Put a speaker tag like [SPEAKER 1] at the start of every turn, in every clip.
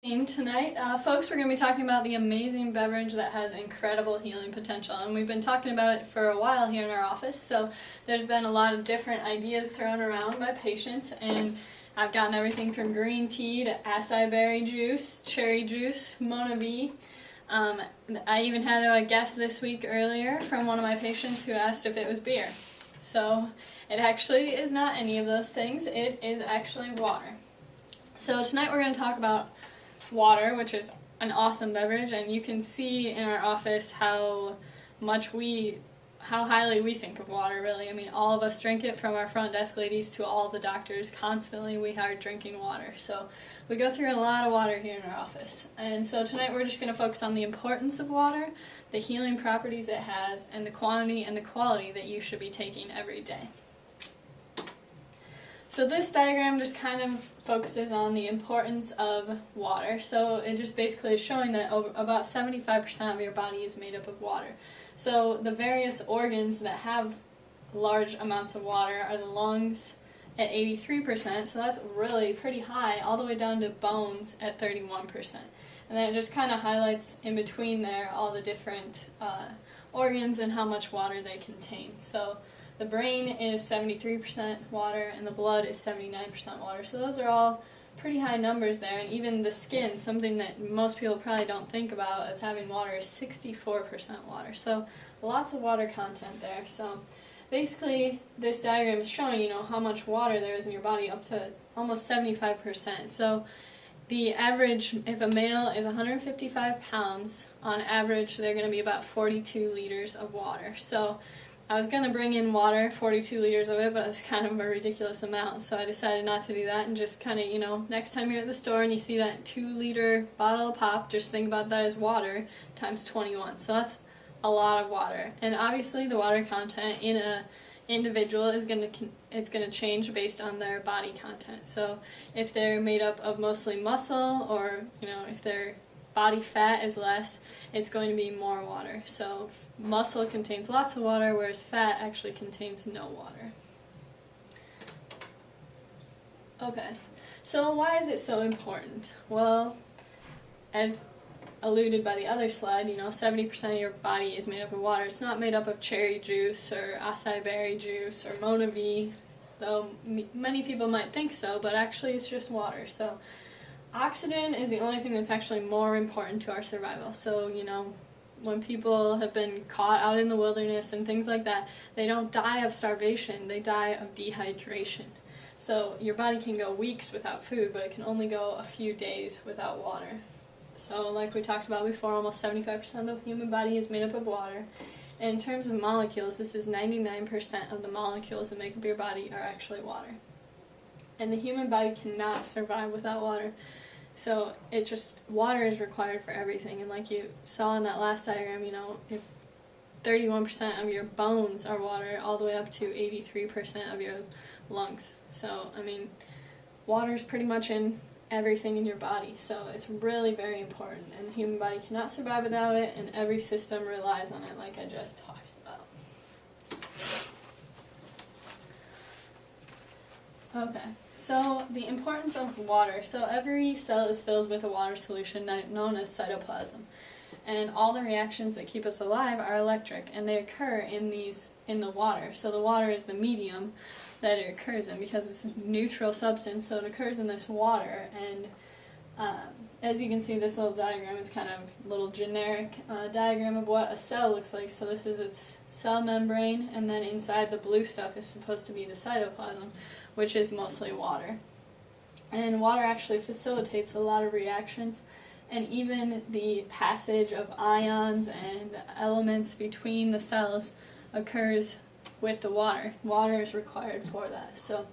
[SPEAKER 1] Tonight, folks, we're going to be talking about the amazing beverage that has incredible healing potential, and we've been talking about it for a while here in our office. So there's been a lot of different ideas thrown around by patients, and I've gotten everything from green tea to acai berry juice, cherry juice, Mona V. I even had a guest this week earlier from one of my patients who asked if it was beer. So it actually is not any of those things. It is actually water. So tonight we're going to talk about water, which is an awesome beverage, and you can see in our office how highly we think of water, really. I mean, all of us drink it, from our front desk ladies to all the doctors. Constantly we are drinking water. So we go through a lot of water here in our office. And so tonight we're just going to focus on the importance of water, the healing properties it has, and the quantity and the quality that you should be taking every day. So this diagram just kind of focuses on the importance of water. So it just basically is showing that about 75% of your body is made up of water. So the various organs that have large amounts of water are the lungs at 83%, so that's really pretty high, all the way down to bones at 31%. And then it just kind of highlights in between there all the different organs and how much water they contain. So the brain is 73% water, and the blood is 79% water. So those are all pretty high numbers there. And even the skin, something that most people probably don't think about as having water, is 64% water. So lots of water content there. So basically this diagram is showing, how much water there is in your body, up to almost 75%. So the average, if a male is 155 pounds, on average they're going to be about 42 liters of water. So I was going to bring in water, 42 liters of it, but it's kind of a ridiculous amount, so I decided not to do that, and just kind of, next time you're at the store and you see that 2-liter bottle of pop, just think about that as water times 21. So that's a lot of water. And obviously the water content in a individual is going to change based on their body content. So if they're made up of mostly muscle, or if their body fat is less, it's going to be more water. So muscle contains lots of water, whereas fat actually contains no water. Okay, so why is it so important? Well, as alluded by the other slide, 70% of your body is made up of water. It's not made up of cherry juice or acai berry juice or Mona V, though many people might think so, but actually it's just water. So oxygen is the only thing that's actually more important to our survival. So, when people have been caught out in the wilderness and things like that, they don't die of starvation, they die of dehydration. So your body can go weeks without food, but it can only go a few days without water. So like we talked about before, almost 75% of the human body is made up of water. And in terms of molecules, this is 99% of the molecules that make up your body are actually water. And the human body cannot survive without water. So water is required for everything. And like you saw in that last diagram, if 31% of your bones are water, all the way up to 83% of your lungs. So, water is pretty much in everything in your body. So it's really very important. And the human body cannot survive without it, and every system relies on it, like I just talked about. Okay, so the importance of water. So every cell is filled with a water solution known as cytoplasm. And all the reactions that keep us alive are electric, and they occur in the water. So the water is the medium that it occurs in, because it's a neutral substance, so it occurs in this water. And as you can see, this little diagram is kind of a little generic diagram of what a cell looks like. So this is its cell membrane, and then inside the blue stuff is supposed to be the cytoplasm, which is mostly water. And water actually facilitates a lot of reactions, and even the passage of ions and elements between the cells occurs with the water. Water is required for that. So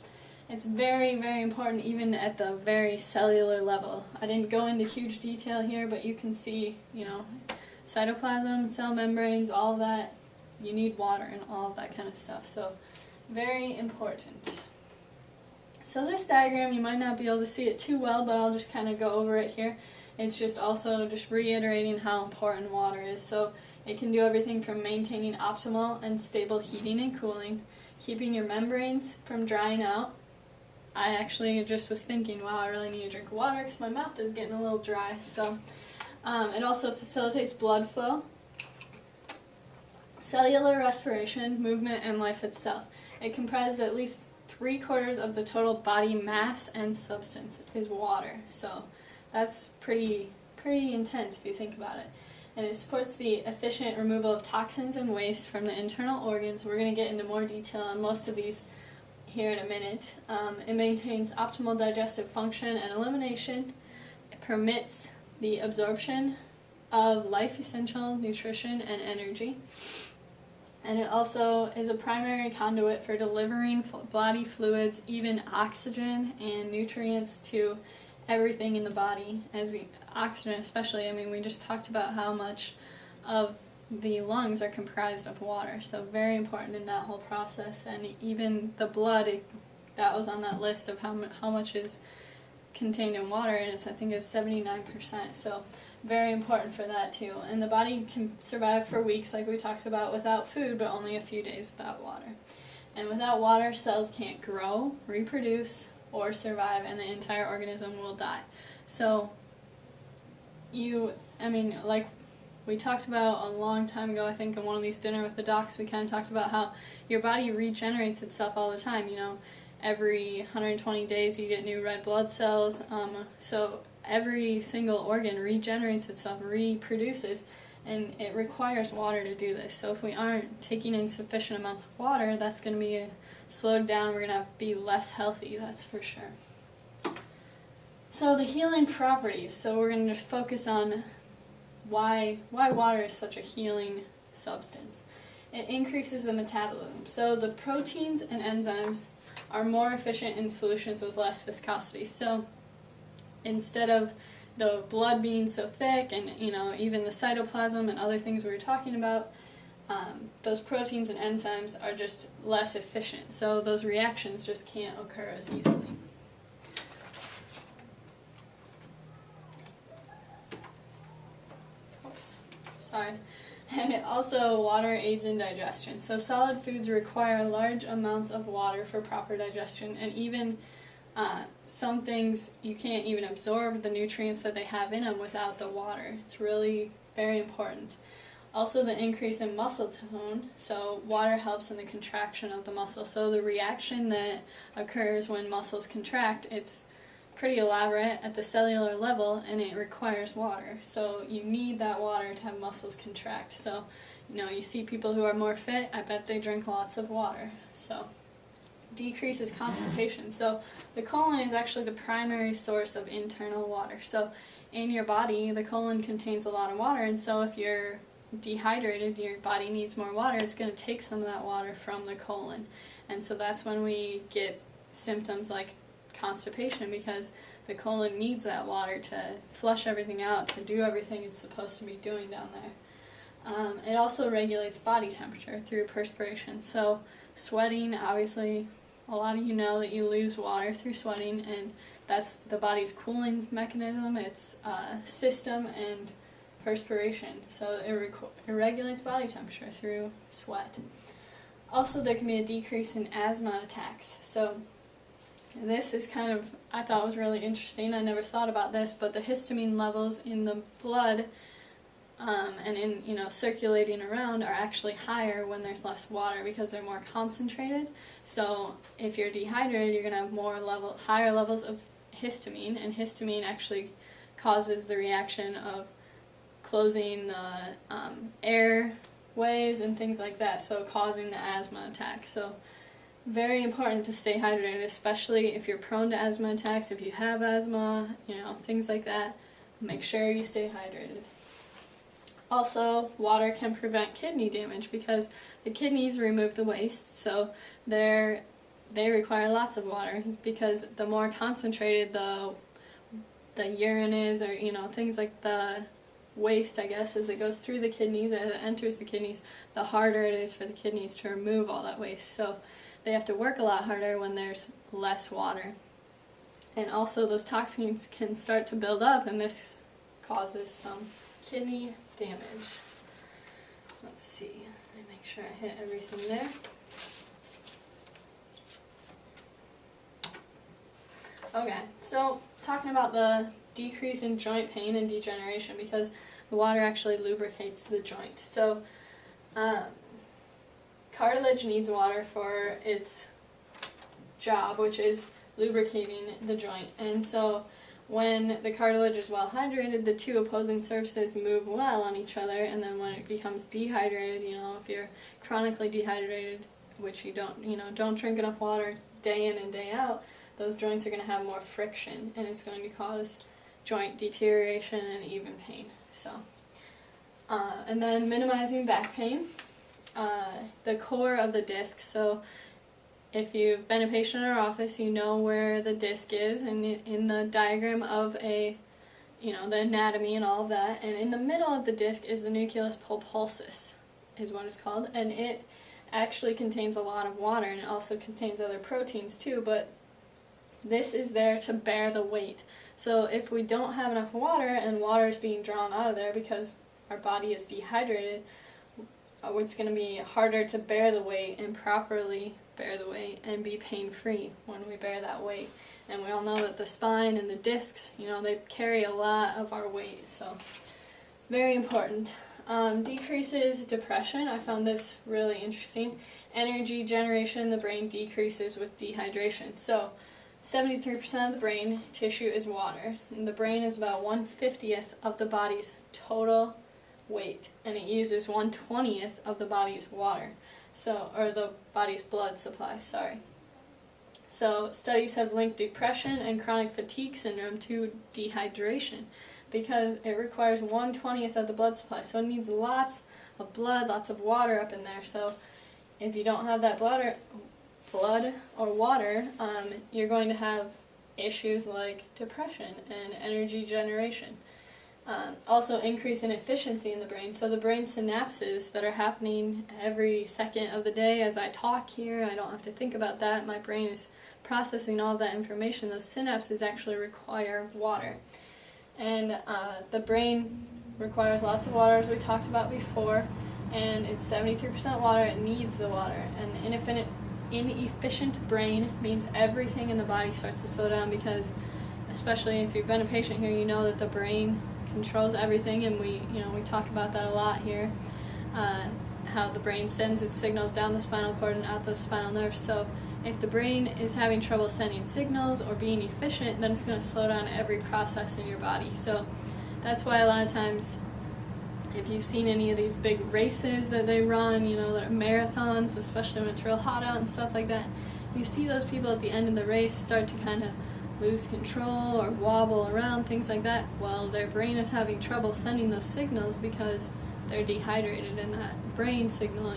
[SPEAKER 1] it's very, very important, even at the very cellular level. I didn't go into huge detail here, but you can see, cytoplasm, cell membranes, all of that. You need water and all of that kind of stuff. So very important. So this diagram, you might not be able to see it too well, but I'll just kind of go over it here. It's just also just reiterating how important water is. So it can do everything from maintaining optimal and stable heating and cooling, keeping your membranes from drying out, I actually just was thinking, wow, I really need a drink of water because my mouth is getting a little dry. So it also facilitates blood flow, cellular respiration, movement, and life itself. It comprises at least 3/4 of the total body mass and substance is water. So that's pretty intense if you think about it. And it supports the efficient removal of toxins and waste from the internal organs. We're going to get into more detail on most of these here in a minute. It maintains optimal digestive function and elimination. It permits the absorption of life-essential nutrition and energy. And it also is a primary conduit for delivering body fluids, even oxygen and nutrients to everything in the body. Oxygen especially, I mean, we just talked about how much of the lungs are comprised of water, so very important in that whole process. And even the blood, that was on that list of how much is contained in water, and I think it's 79%, so very important for that too. And the body can survive for weeks, like we talked about, without food, but only a few days without water. And without water, cells can't grow, reproduce, or survive, and the entire organism will die. So like we talked about a long time ago, I think in one of these Dinner with the Docs, we kind of talked about how your body regenerates itself all the time. Every 120 days you get new red blood cells, so every single organ regenerates itself, reproduces, and it requires water to do this. So if we aren't taking in sufficient amounts of water, that's going to be slowed down, we're going to be less healthy, that's for sure. So the healing properties, so we're going to focus on why water is such a healing substance. It increases the metabolism. So the proteins and enzymes are more efficient in solutions with less viscosity. So instead of the blood being so thick and even the cytoplasm and other things we were talking about, those proteins and enzymes are just less efficient. So those reactions just can't occur as easily. And water aids in digestion. So solid foods require large amounts of water for proper digestion, and even some things you can't even absorb the nutrients that they have in them without the water. It's really very important. Also the increase in muscle tone, so water helps in the contraction of the muscle. So the reaction that occurs when muscles contract, it's pretty elaborate at the cellular level, and it requires water. So you need that water to have muscles contract. So, you see people who are more fit, I bet they drink lots of water. So, decreases constipation. So, the colon is actually the primary source of internal water. So, in your body, the colon contains a lot of water, and so if you're dehydrated, your body needs more water, it's going to take some of that water from the colon. And so that's when we get symptoms like constipation, because the colon needs that water to flush everything out, to do everything it's supposed to be doing down there. It also regulates body temperature through perspiration. So sweating, obviously, a lot of you know that you lose water through sweating, and that's the body's cooling mechanism, its system, and perspiration. So it regulates body temperature through sweat. Also, there can be a decrease in asthma attacks. So this is I thought was really interesting. I never thought about this, but the histamine levels in the blood and in circulating around are actually higher when there's less water because they're more concentrated. So if you're dehydrated, you're going to have higher levels of histamine, and histamine actually causes the reaction of closing the airways and things like that, so causing the asthma attack. So very important to stay hydrated, especially if you're prone to asthma attacks, if you have asthma, things like that. Make sure you stay hydrated. Also, water can prevent kidney damage because the kidneys remove the waste, so they require lots of water, because the more concentrated the urine is, or things like the waste, I guess, as it goes through the kidneys, as it enters the kidneys, the harder it is for the kidneys to remove all that waste. So they have to work a lot harder when there's less water. And also those toxins can start to build up, and this causes some kidney damage. Let's see, let me make sure I hit everything there. Okay, so talking about the decrease in joint pain and degeneration, because the water actually lubricates the joint. So cartilage needs water for its job, which is lubricating the joint. And so when the cartilage is well hydrated, the two opposing surfaces move well on each other, and then when it becomes dehydrated, if you're chronically dehydrated, which you don't drink enough water day in and day out, those joints are going to have more friction, and it's going to cause joint deterioration and even pain. So, and then minimizing back pain, the core of the disc. So if you've been a patient in our office, you know where the disc is in the diagram of the anatomy and all of that. And in the middle of the disc is the nucleus pulposus, is what it's called. And it actually contains a lot of water, and it also contains other proteins too, but this is there to bear the weight. So if we don't have enough water, and water is being drawn out of there because our body is dehydrated, it's going to be harder to bear the weight and properly bear the weight and be pain-free when we bear that weight. And we all know that the spine and the discs, they carry a lot of our weight, so very important. Decreases depression. I found this really interesting. Energy generation in the brain decreases with dehydration. So 73% of the brain tissue is water, and the brain is about 1/50th of the body's total weight, and it uses 1/20th of the body's water, or the body's blood supply, sorry. So studies have linked depression and chronic fatigue syndrome to dehydration, because it requires 1/20th of the blood supply, so it needs lots of blood, lots of water up in there. So if you don't have that blood or water, you're going to have issues like depression and energy generation. Also increase in efficiency in the brain. So the brain synapses that are happening every second of the day as I talk here, I don't have to think about that. My brain is processing all that information. Those synapses actually require water. And the brain requires lots of water, as we talked about before, and it's 73% water. It needs the water. And inefficient brain means everything in the body starts to slow down, because especially if you've been a patient here, you know that the brain controls everything, and we talk about that a lot here, how the brain sends its signals down the spinal cord and out those spinal nerves. So if the brain is having trouble sending signals or being efficient, then it's going to slow down every process in your body. So that's why a lot of times, if you've seen any of these big races that they run, that are marathons, especially when it's real hot out and stuff like that, you see those people at the end of the race start to kind of lose control or wobble around, things like that. Well, their brain is having trouble sending those signals because they're dehydrated, and that brain signal,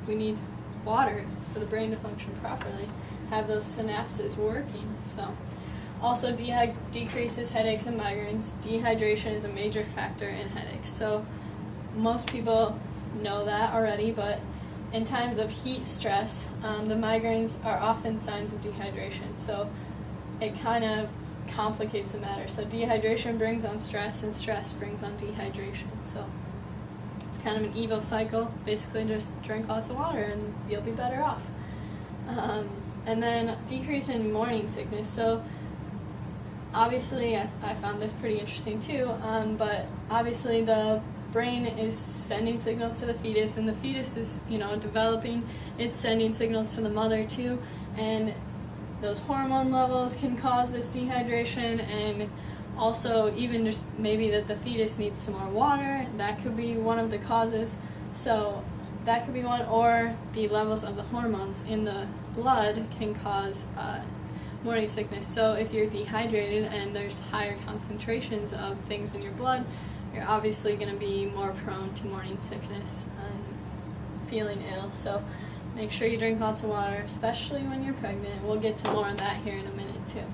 [SPEAKER 1] we need water for the brain to function properly, have those synapses working. So also decreases headaches and migraines. Dehydration is a major factor in headaches. So most people know that already, but in times of heat stress, the migraines are often signs of dehydration. So it kind of complicates the matter. So dehydration brings on stress, and stress brings on dehydration. So it's kind of an evil cycle. Basically, just drink lots of water and you'll be better off. And then decrease in morning sickness. So obviously, I found this pretty interesting too, but obviously the brain is sending signals to the fetus, and the fetus is, developing. It's sending signals to the mother too, and those hormone levels can cause this dehydration, and also even just maybe that the fetus needs some more water. That could be one of the causes. So that could be one, or the levels of the hormones in the blood can cause morning sickness. So if you're dehydrated and there's higher concentrations of things in your blood, you're obviously going to be more prone to morning sickness and feeling ill. So make sure you drink lots of water, especially when you're pregnant. We'll get to more on that here in a minute too.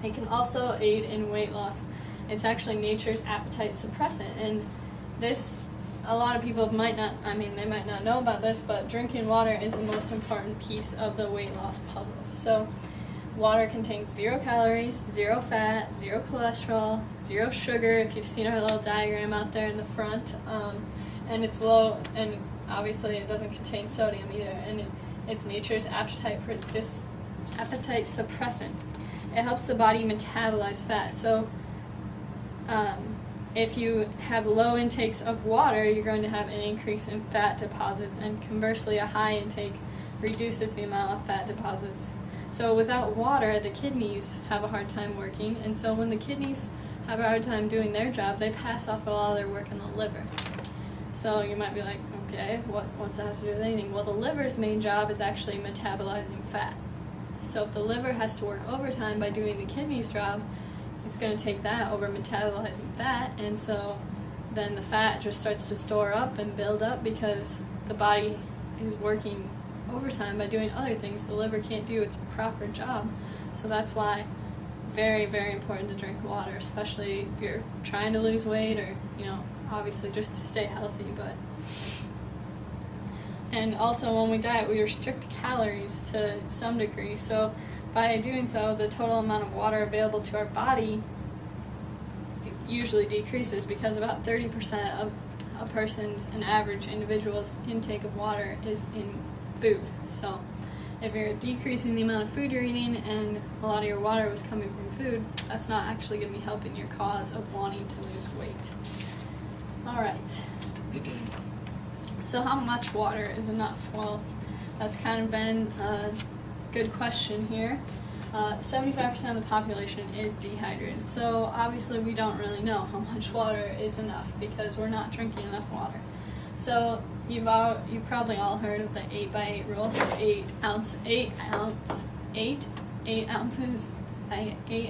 [SPEAKER 1] It can also aid in weight loss. It's actually nature's appetite suppressant, and this, a lot of people might not know about this, but drinking water is the most important piece of the weight loss puzzle. So water contains 0 calories, 0 fat, 0 cholesterol, 0 sugar, if you've seen our little diagram out there in the front, and it's low, and obviously it doesn't contain sodium either, and it's nature's appetite suppressant. it helps the body metabolize fat. So if you have low intakes of water, you're going to have an increase in fat deposits, and conversely, a high intake reduces the amount of fat deposits. So without water, the kidneys have a hard time working, and so when the kidneys have a hard time doing their job, they pass off a lot of their work in the liver. So you might be like, okay, what's that have to do with anything? Well, the liver's main job is actually metabolizing fat. So if the liver has to work overtime by doing the kidney's job, it's going to take that over metabolizing fat, and so then the fat just starts to store up and build up because the body is working overtime by doing other things. The liver can't do its proper job. So that's why very, very important to drink water, especially if you're trying to lose weight or, obviously just to stay healthy. And also when we diet, we restrict calories to some degree. So by doing so, the total amount of water available to our body usually decreases, because about 30% of a person's, an average individual's intake of water is in food. So if you're decreasing the amount of food you're eating and a lot of your water was coming from food, that's not actually going to be helping your cause of wanting to lose weight. Alright, so how much water is enough? Well, that's kind of been a good question here. 75% of the population is dehydrated, so obviously we don't really know how much water is enough because we're not drinking enough water. So you've probably all heard of the 8x8 rule. So 8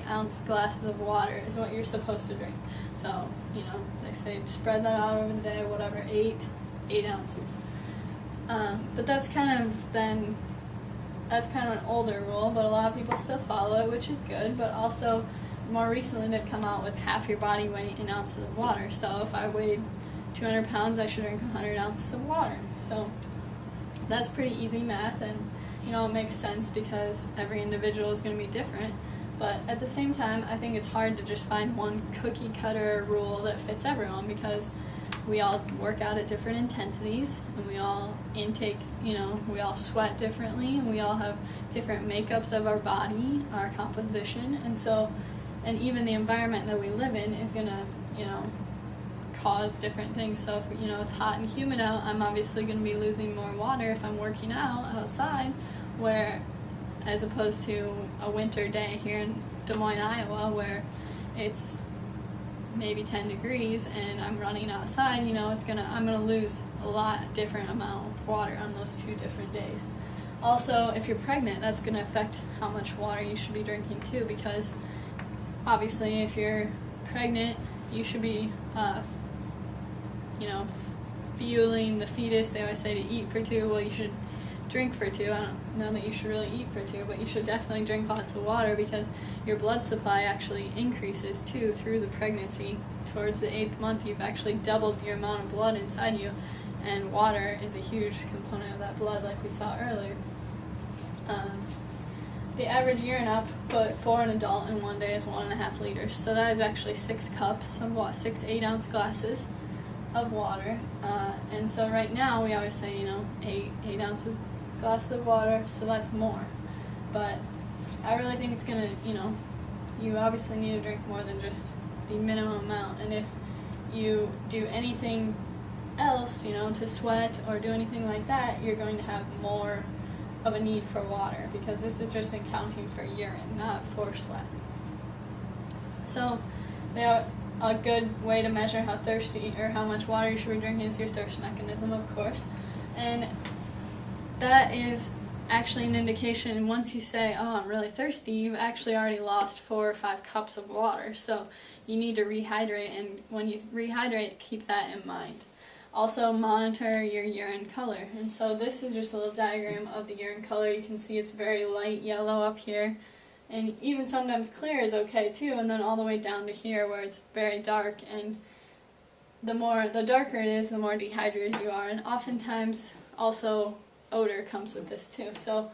[SPEAKER 1] ounce glasses of water is what you're supposed to drink. So they say spread that out over the day, whatever, 8 ounces. But that's kind of an older rule, but a lot of people still follow it, which is good. But also, more recently, they've come out with half your body weight in ounces of water. So if I weighed 200 pounds, I should drink 100 ounces of water. So that's pretty easy math, and it makes sense because every individual is going to be different. But at the same time, I think it's hard to just find one cookie cutter rule that fits everyone, because we all work out at different intensities, and we all intake, we all sweat differently, and we all have different makeups of our body, our composition, and even the environment that we live in is going to, cause different things. So if, it's hot and humid out, I'm obviously going to be losing more water if I'm working out outside, where as opposed to a winter day here in Des Moines, Iowa, where it's maybe 10 degrees and I'm running outside, I'm gonna lose a lot different amount of water on those 2 different days. Also, if you're pregnant, that's gonna affect how much water you should be drinking too, because obviously if you're pregnant, you should be fueling the fetus. They always say to eat for 2. Well, you should drink for 2. I don't know that you should really eat for 2, but you should definitely drink lots of water, because your blood supply actually increases too through the pregnancy. Towards the 8th month, you've actually doubled your amount of blood inside you, and water is a huge component of that blood, like we saw earlier. The average urine output for an adult in one day is 1.5 liters, so that is actually 6 cups of 6 8-ounce glasses of water. And so right now we always say 8 ounces glass of water, so that's more. But I really think it's gonna, you obviously need to drink more than just the minimum amount. And if you do anything else, to sweat or do anything like that, you're going to have more of a need for water, because this is just accounting for urine, not for sweat. So a good way to measure how thirsty or how much water you should be drinking is your thirst mechanism, of course. And that is actually an indication. Once you say, oh, I'm really thirsty, you've actually already lost 4 or 5 cups of water. So you need to rehydrate, and when you rehydrate, keep that in mind. Also, monitor your urine color. And so this is just a little diagram of the urine color. You can see it's very light yellow up here, and even sometimes clear is okay too, and then all the way down to here where it's very dark. And the darker it is, the more dehydrated you are. And oftentimes also odor comes with this too. So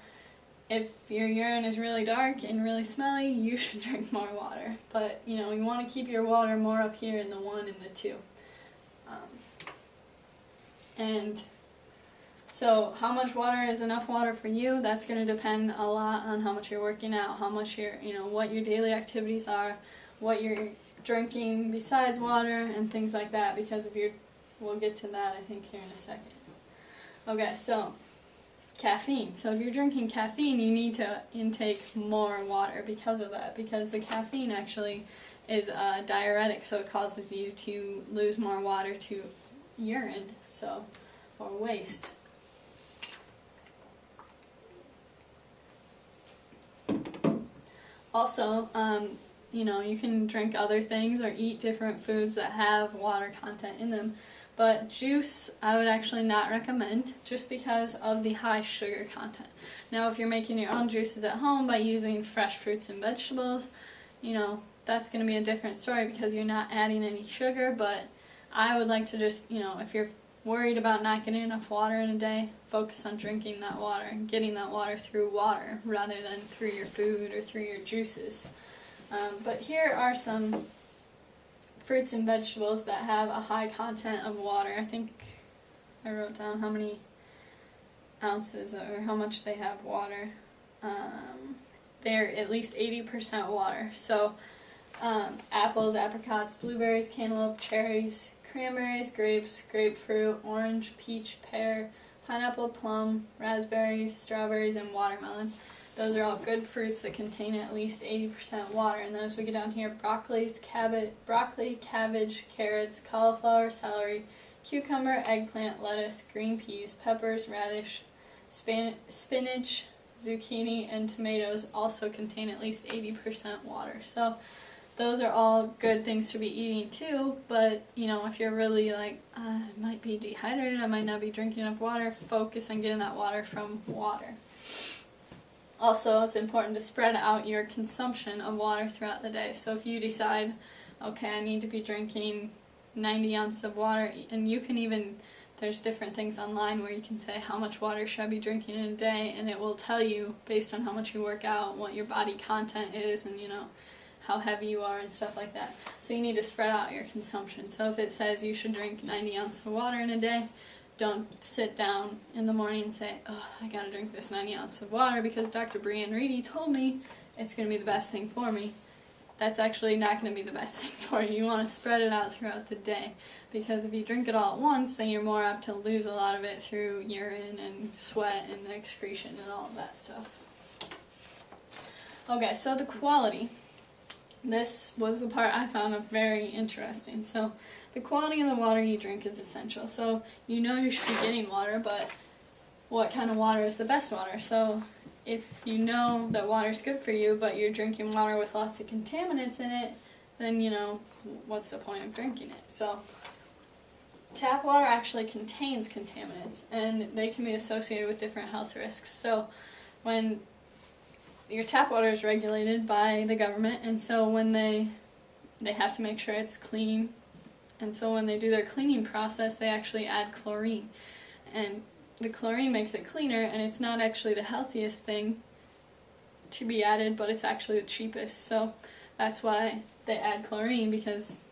[SPEAKER 1] if your urine is really dark and really smelly, you should drink more water. But you want to keep your water more up here in the 1 and the 2. And So how much water is enough water for you? That's going to depend a lot on how much you're working out, how much what your daily activities are, what you're drinking besides water, and things like that, because we'll get to that I think here in a second. Okay, so caffeine. So if you're drinking caffeine, you need to intake more water because of that, because the caffeine actually is a diuretic, so it causes you to lose more water to urine, or waste. Also, you can drink other things or eat different foods that have water content in them. But juice, I would actually not recommend, just because of the high sugar content. Now, if you're making your own juices at home by using fresh fruits and vegetables, that's going to be a different story because you're not adding any sugar. But I would like to just, if you're worried about not getting enough water in a day, focus on drinking that water and getting that water through water rather than through your food or through your juices. But here are some fruits and vegetables that have a high content of water. I think I wrote down how many ounces or how much they have water. They're at least 80% water. So apples, apricots, blueberries, cantaloupe, cherries, cranberries, grapes, grapefruit, orange, peach, pear, pineapple, plum, raspberries, strawberries, and watermelon. Those are all good fruits that contain at least 80% water. And then as we get down here, broccoli, cabbage, carrots, cauliflower, celery, cucumber, eggplant, lettuce, green peas, peppers, radish, spinach, zucchini, and tomatoes also contain at least 80% water. So those are all good things to be eating too, but if you're really like, I might be dehydrated, I might not be drinking enough water, focus on getting that water from water. Also, it's important to spread out your consumption of water throughout the day. So if you decide, okay, I need to be drinking 90 ounces of water, and you can even, there's different things online where you can say how much water should I be drinking in a day, and it will tell you based on how much you work out, what your body content is, and how heavy you are and stuff like that. So you need to spread out your consumption. So if it says you should drink 90 ounces of water in a day, don't sit down in the morning and say, oh, I gotta drink this 90 ounces of water because Dr. BrieAnn Reedy told me it's gonna be the best thing for me. That's actually not gonna be the best thing for you. You wanna spread it out throughout the day, because if you drink it all at once, then you're more apt to lose a lot of it through urine and sweat and excretion and all of that stuff. Okay, so the quality. This was the part I found very interesting. So the quality of the water you drink is essential. So you should be getting water, but what kind of water is the best water? So if you know that water is good for you, but you're drinking water with lots of contaminants in it, then what's the point of drinking it? So tap water actually contains contaminants, and they can be associated with different health risks. So when your tap water is regulated by the government, and so when they have to make sure it's clean, and so when they do their cleaning process, they actually add chlorine, and the chlorine makes it cleaner, and it's not actually the healthiest thing to be added, but it's actually the cheapest. So that's why they add chlorine, because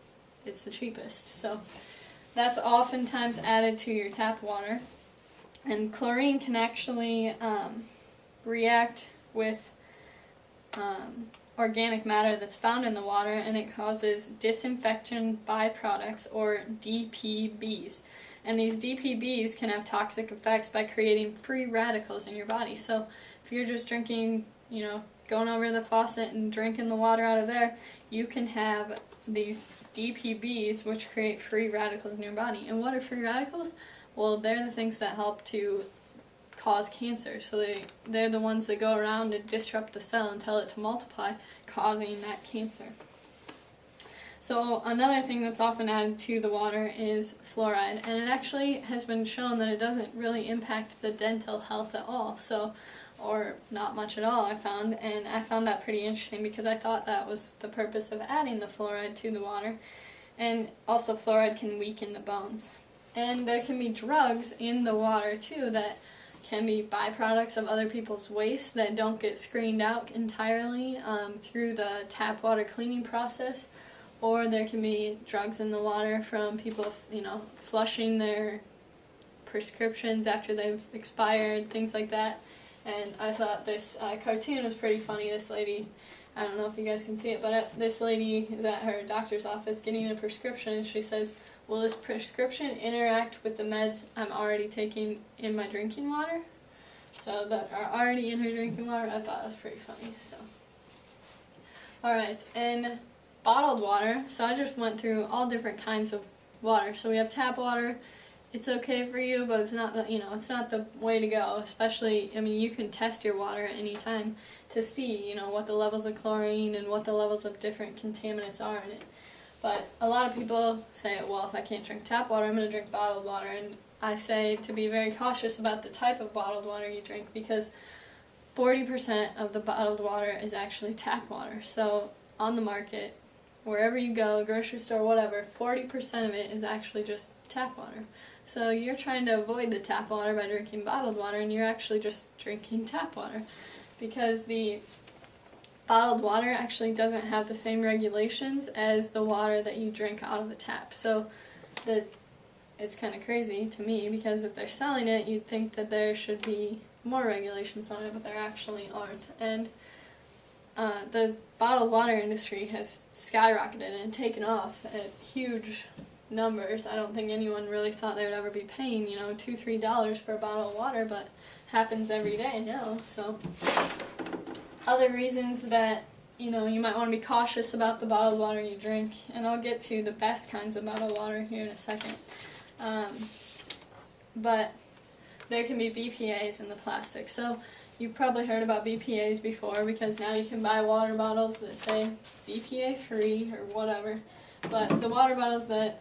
[SPEAKER 1] it's the cheapest. So that's oftentimes added to your tap water, and chlorine can actually react with organic matter that's found in the water, and it causes disinfection byproducts, or DPBs. And these DPBs can have toxic effects by creating free radicals in your body. So if you're just drinking, going over to the faucet and drinking the water out of there, you can have these DPBs, which create free radicals in your body. And what are free radicals? Well, they're the things that help to cause cancer. So they're the ones that go around and disrupt the cell and tell it to multiply, causing that cancer. So another thing that's often added to the water is fluoride, and it actually has been shown that it doesn't really impact the dental health at all, or not much at all, I found, and I found that pretty interesting because I thought that was the purpose of adding the fluoride to the water. And also fluoride can weaken the bones. And there can be drugs in the water too that can be byproducts of other people's waste that don't get screened out entirely through the tap water cleaning process, or there can be drugs in the water from people, flushing their prescriptions after they've expired, things like that. And I thought this cartoon was pretty funny. This lady, I don't know if you guys can see it, but this lady is at her doctor's office getting a prescription, and she says, "Will this prescription interact with the meds I'm already taking in my drinking water?" So that are already in her drinking water. I thought that was pretty funny. So, alright, and bottled water. So I just went through all different kinds of water. So we have tap water. It's okay for you, but it's not the, it's not the way to go. Especially, I mean, you can test your water at any time to see, what the levels of chlorine and what the levels of different contaminants are in it. But a lot of people say, well, if I can't drink tap water, I'm going to drink bottled water. And I say to be very cautious about the type of bottled water you drink, because 40% of the bottled water is actually tap water. So on the market, wherever you go, grocery store, whatever, 40% of it is actually just tap water. So you're trying to avoid the tap water by drinking bottled water, and you're actually just drinking tap water, because the bottled water actually doesn't have the same regulations as the water that you drink out of the tap. So it's kind of crazy to me, because if they're selling it, you'd think that there should be more regulations on it, but there actually aren't. And the bottled water industry has skyrocketed and taken off at huge numbers. I don't think anyone really thought they would ever be paying, $2-3 for a bottle of water, but happens every day now. So other reasons that you might want to be cautious about the bottled water you drink, and I'll get to the best kinds of bottled water here in a second. But there can be BPAs in the plastic. So you've probably heard about BPAs before, because now you can buy water bottles that say BPA free or whatever. But the water bottles that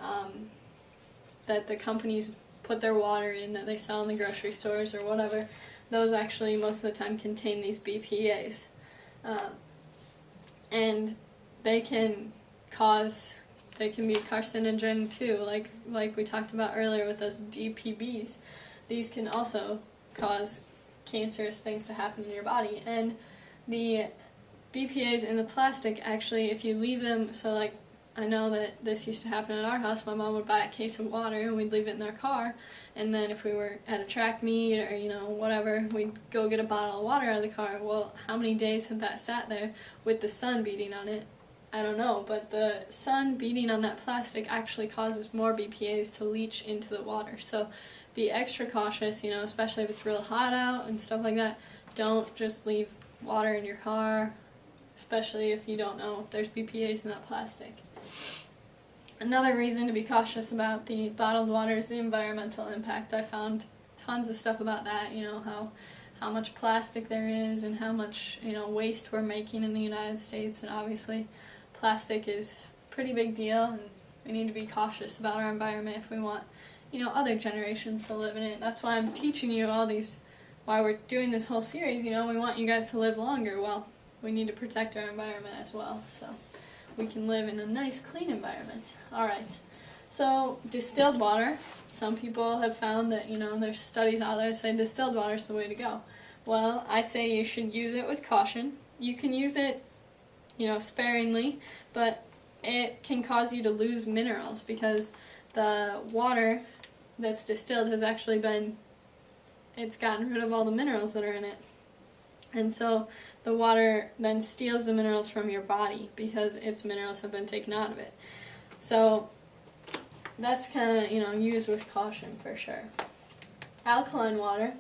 [SPEAKER 1] that the companies put their water in, that they sell in the grocery stores or whatever, those actually most of the time contain these BPAs. And they can be carcinogen too, like we talked about earlier with those DPBs. These can also cause cancerous things to happen in your body. And the BPAs in the plastic, actually, if you leave them, so like, I know that this used to happen in our house. My mom would buy a case of water and we'd leave it in our car, and then if we were at a track meet or whatever, we'd go get a bottle of water out of the car. Well, how many days had that sat there with the sun beating on it? I don't know, but the sun beating on that plastic actually causes more BPAs to leach into the water. So be extra cautious, especially if it's real hot out and stuff like that. Don't just leave water in your car, especially if you don't know if there's BPAs in that plastic. Another reason to be cautious about the bottled water is the environmental impact. I found tons of stuff about that, how much plastic there is and how much, waste we're making in the United States. And obviously plastic is a pretty big deal, and we need to be cautious about our environment if we want, other generations to live in it. That's why I'm teaching you all these, why we're doing this whole series. We want you guys to live longer. Well, we need to protect our environment as well, so we can live in a nice, clean environment. Alright, so distilled water. Some people have found that, there's studies out there that say distilled water is the way to go. Well, I say you should use it with caution. You can use it, sparingly, but it can cause you to lose minerals, because the water that's distilled has actually it's gotten rid of all the minerals that are in it. And so the water then steals the minerals from your body, because its minerals have been taken out of it. So that's kind of, used with caution for sure. Alkaline water.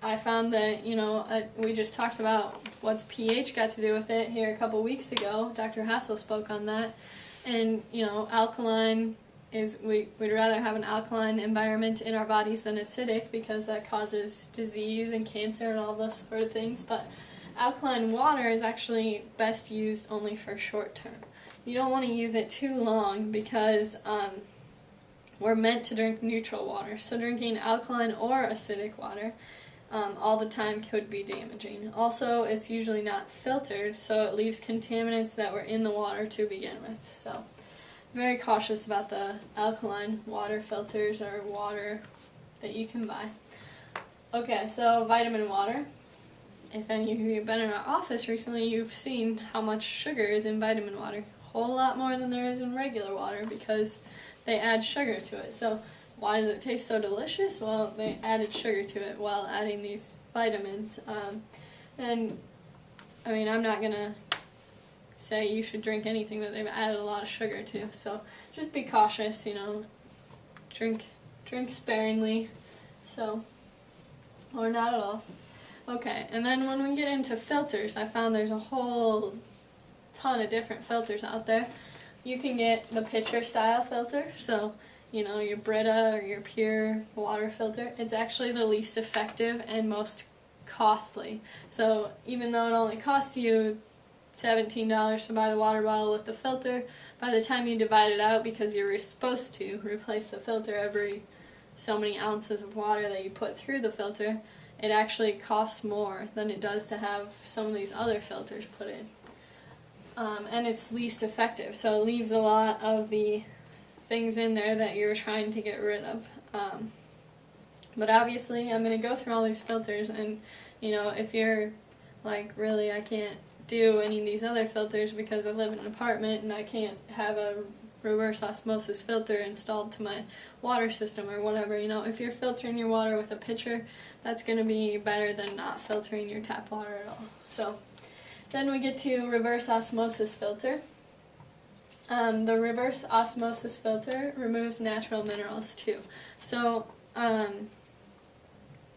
[SPEAKER 1] I found that, we just talked about what's pH got to do with it here a couple weeks ago. Dr. Hassel spoke on that. And, alkaline we'd rather have an alkaline environment in our bodies than acidic, because that causes disease and cancer and all those sort of things. But alkaline water is actually best used only for short term. You don't want to use it too long, because we're meant to drink neutral water. So drinking alkaline or acidic water all the time could be damaging. Also, it's usually not filtered, so it leaves contaminants that were in the water to begin with. So very cautious about the alkaline water filters or water that you can buy. Okay, so vitamin water. If any of you have been in our office recently, you've seen how much sugar is in vitamin water. A whole lot more than there is in regular water, because they add sugar to it. So why does it taste so delicious? Well, they added sugar to it while adding these vitamins. And, I mean, I'm not going to say you should drink anything that they've added a lot of sugar to. So just be cautious, drink sparingly, or not at all. Okay, and then when we get into filters, I found there's a whole ton of different filters out there. You can get the pitcher style filter, so your Brita or your pure water filter. It's actually the least effective and most costly. So even though it only costs you $17 to buy the water bottle with the filter, by the time you divide it out, because you're supposed to replace the filter every so many ounces of water that you put through the filter, it actually costs more than it does to have some of these other filters put in. And it's least effective, so it leaves a lot of the things in there that you're trying to get rid of. But obviously, I'm going to go through all these filters, and if you're like, really, I can't do any of these other filters because I live in an apartment and I can't have a reverse osmosis filter installed to my water system or whatever, if you're filtering your water with a pitcher, that's going to be better than not filtering your tap water at all. So then we get to reverse osmosis filter. The reverse osmosis filter removes natural minerals too. So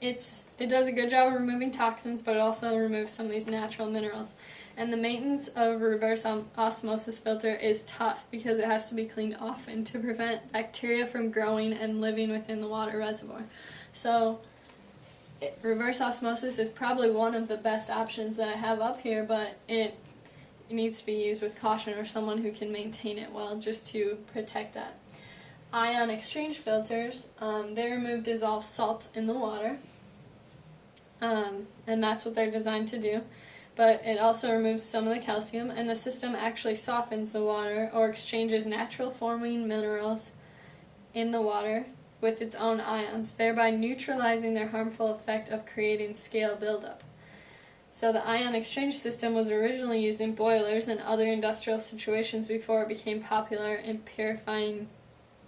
[SPEAKER 1] it does a good job of removing toxins, but it also removes some of these natural minerals. And the maintenance of a reverse osmosis filter is tough because it has to be cleaned often to prevent bacteria from growing and living within the water reservoir. So reverse osmosis is probably one of the best options that I have up here, but it needs to be used with caution or someone who can maintain it well, just to protect that. Ion exchange filters, they remove dissolved salts in the water, and that's what they're designed to do. But it also removes some of the calcium, and the system actually softens the water or exchanges natural forming minerals in the water with its own ions, thereby neutralizing their harmful effect of creating scale buildup. So the ion exchange system was originally used in boilers and other industrial situations before it became popular in purifying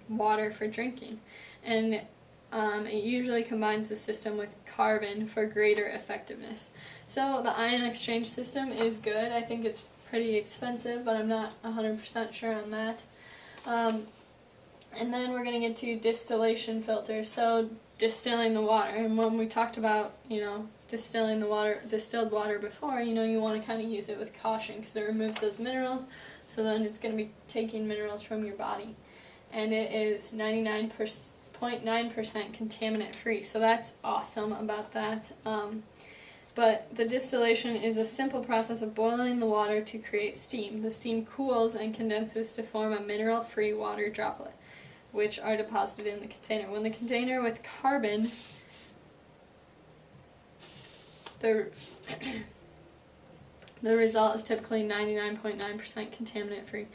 [SPEAKER 1] water for drinking. And it usually combines the system with carbon for greater effectiveness. So the ion exchange system is good. I think it's pretty expensive, but I'm not 100% sure on that. And then we're going to get to distillation filters. So distilling the water. And when we talked about, distilling the water, distilled water before, you want to kind of use it with caution because it removes those minerals. So then it's going to be taking minerals from your body. And it is 99.9% contaminant free. So that's awesome about that. But the distillation is a simple process of boiling the water to create steam. The steam cools and condenses to form a mineral-free water droplet, which are deposited in the container. When the container with carbon, the result is typically 99.9% contaminant free.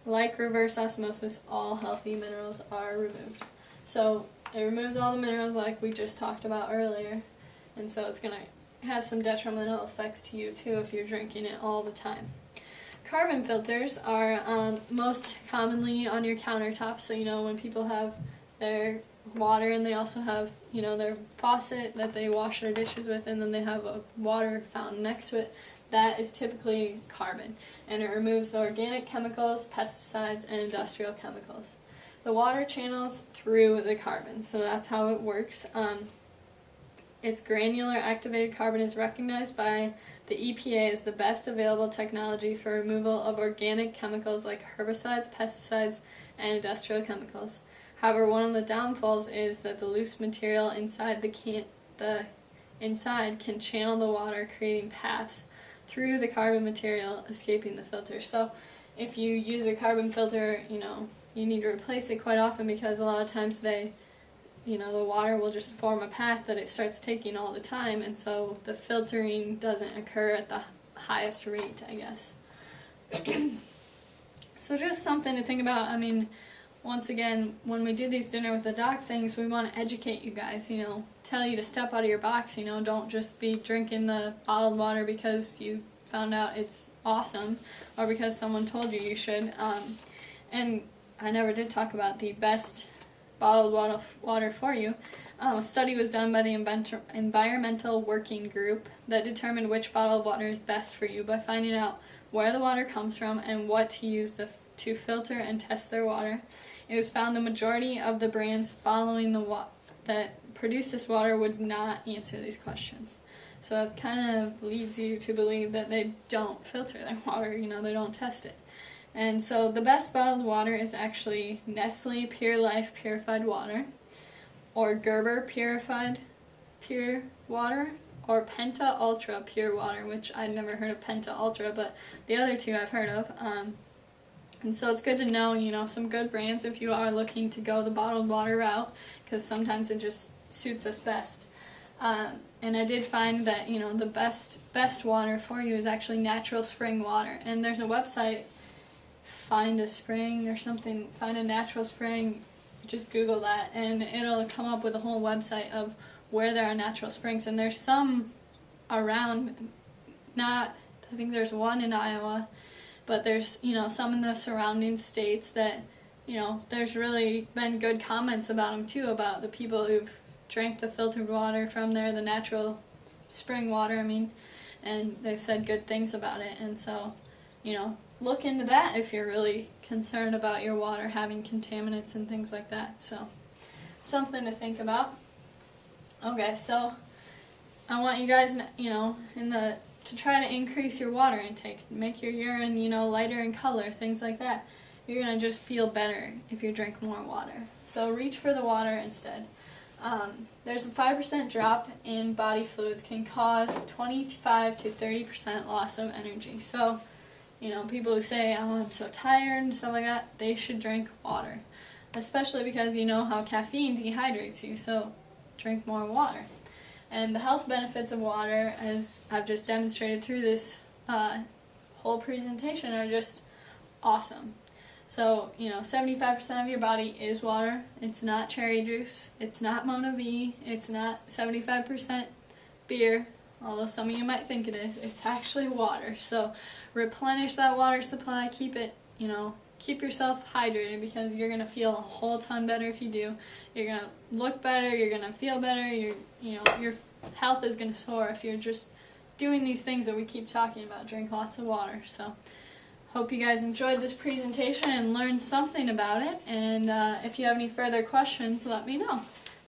[SPEAKER 1] Like reverse osmosis, all healthy minerals are removed. So it removes all the minerals like we just talked about earlier, and so it's going to have some detrimental effects to you too if you're drinking it all the time. Carbon filters are most commonly on your countertop, so when people have their water and they also have their faucet that they wash their dishes with, and then they have a water fountain next to it, that is typically carbon, and it removes the organic chemicals, pesticides, and industrial chemicals. The water channels through the carbon, so that's how it works. Its granular activated carbon is recognized by the EPA as the best available technology for removal of organic chemicals like herbicides, pesticides, and industrial chemicals. However, one of the downfalls is that the loose material inside inside can channel the water, creating paths through the carbon material, escaping the filter. So if you use a carbon filter, you need to replace it quite often because a lot of times the water will just form a path that it starts taking all the time, and so the filtering doesn't occur at the highest rate, I guess. So just something to think about. Once again, when we do these dinner with the doc things, we want to educate you guys, tell you to step out of your box, don't just be drinking the bottled water because you found out it's awesome or because someone told you you should. And I never did talk about the best bottled water for you. A study was done by the Environmental Working Group that determined which bottled water is best for you by finding out where the water comes from and what to use to filter and test their water. It was found the majority of the brands following that produce this water would not answer these questions. So it kind of leads you to believe that they don't filter their water, they don't test it. And so the best bottled water is actually Nestle Pure Life Purified Water, or Gerber Purified Pure Water, or Penta Ultra Pure Water, which I'd never heard of Penta Ultra, but the other two I've heard of. And so it's good to know, some good brands if you are looking to go the bottled water route, because sometimes it just suits us best. And I did find that, the best water for you is actually natural spring water. And there's a website, Find a Spring or something, Find a Natural Spring, just Google that, and it'll come up with a whole website of where there are natural springs. And there's some around, I think there's one in Iowa, but there's, some in the surrounding states that, there's really been good comments about them too, about the people who've drank the filtered water from there, the natural spring water, and they've said good things about it. And so, look into that if you're really concerned about your water having contaminants and things like that. So, something to think about. Okay, so I want you guys, to try to increase your water intake, make your urine, lighter in color, things like that. You're going to just feel better if you drink more water. So reach for the water instead. There's a 5% drop in body fluids can cause 25 to 30% loss of energy. So, people who say, oh, I'm so tired and stuff like that, they should drink water. Especially because you know how caffeine dehydrates you, so drink more water. And the health benefits of water, as I've just demonstrated through this whole presentation, are just awesome. So, 75% of your body is water. It's not cherry juice. It's not Mona V. It's not 75% beer, although some of you might think it is. It's actually water. So, replenish that water supply. Keep it, keep yourself hydrated, because you're going to feel a whole ton better if you do. You're going to look better. You're going to feel better. Your health is going to soar if you're just doing these things that we keep talking about. Drink lots of water. So, hope you guys enjoyed this presentation and learned something about it, and if you have any further questions, let me know.